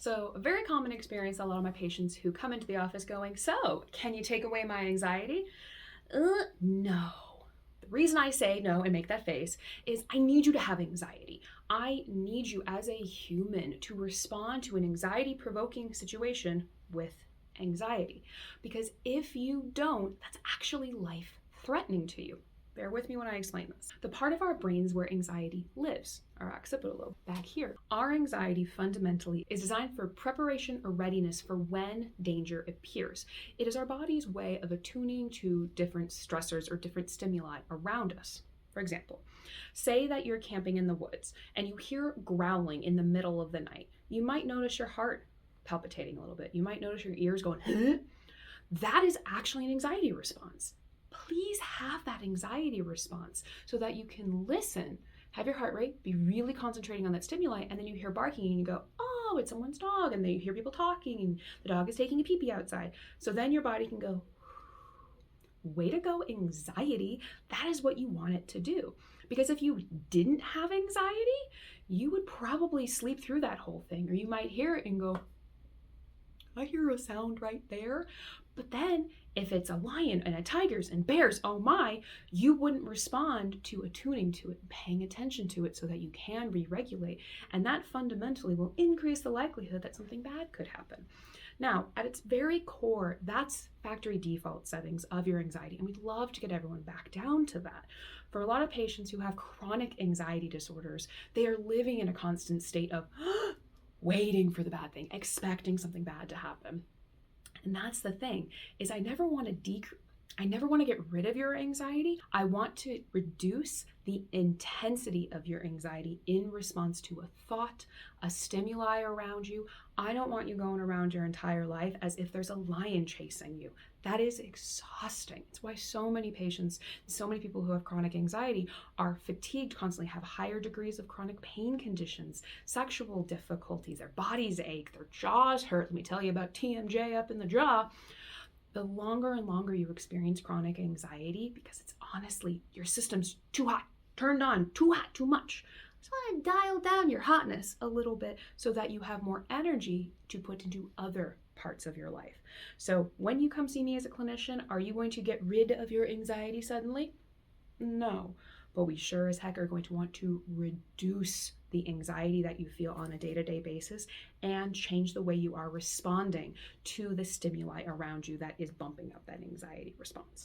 So a very common experience, a lot of my patients who come into the office going, so can you take away my anxiety? No. The reason I say no and make that face is I need you to have anxiety. I need you as a human to respond to an anxiety provoking situation with anxiety. Because if you don't, that's actually life threatening to you. Bear with me when I explain this. The part of our brains where anxiety lives, our occipital lobe, back here. Our anxiety fundamentally is designed for preparation or readiness for when danger appears. It is our body's way of attuning to different stressors or different stimuli around us. For example, say that you're camping in the woods and you hear growling in the middle of the night. You might notice your heart palpitating a little bit. You might notice your ears going, huh? That is actually an anxiety response. Please have that anxiety response so that you can listen, have your heart rate, be really concentrating on that stimuli, and then you hear barking and you go, oh, it's someone's dog, and then you hear people talking and the dog is taking a pee-pee outside. So then your body can go, way to go, anxiety. That is what you want it to do. Because if you didn't have anxiety, you would probably sleep through that whole thing, or you might hear it and go, I hear a sound right there. But then if it's a lion and a tigers and bears, oh my, you wouldn't respond to attuning to it, paying attention to it so that you can re-regulate. And that fundamentally will increase the likelihood that something bad could happen. Now, at its very core, that's factory default settings of your anxiety. And we'd love to get everyone back down to that. For a lot of patients who have chronic anxiety disorders, they are living in a constant state of waiting for the bad thing, expecting something bad to happen. And that's the thing, is I never want to get rid of your anxiety. I want to reduce the intensity of your anxiety in response to a thought, a stimuli around you. I don't want you going around your entire life as if there's a lion chasing you. That is exhausting. It's why so many patients, so many people who have chronic anxiety are fatigued constantly, have higher degrees of chronic pain conditions, sexual difficulties, their bodies ache, their jaws hurt. Let me tell you about TMJ up in the jaw. The longer and longer you experience chronic anxiety, because it's honestly, your system's too hot, turned on, too hot, too much. Just want to dial down your hotness a little bit so that you have more energy to put into other parts of your life. So when you come see me as a clinician, are you going to get rid of your anxiety suddenly? No, but we sure as heck are going to want to reduce the anxiety that you feel on a day-to-day basis and change the way you are responding to the stimuli around you that is bumping up that anxiety response.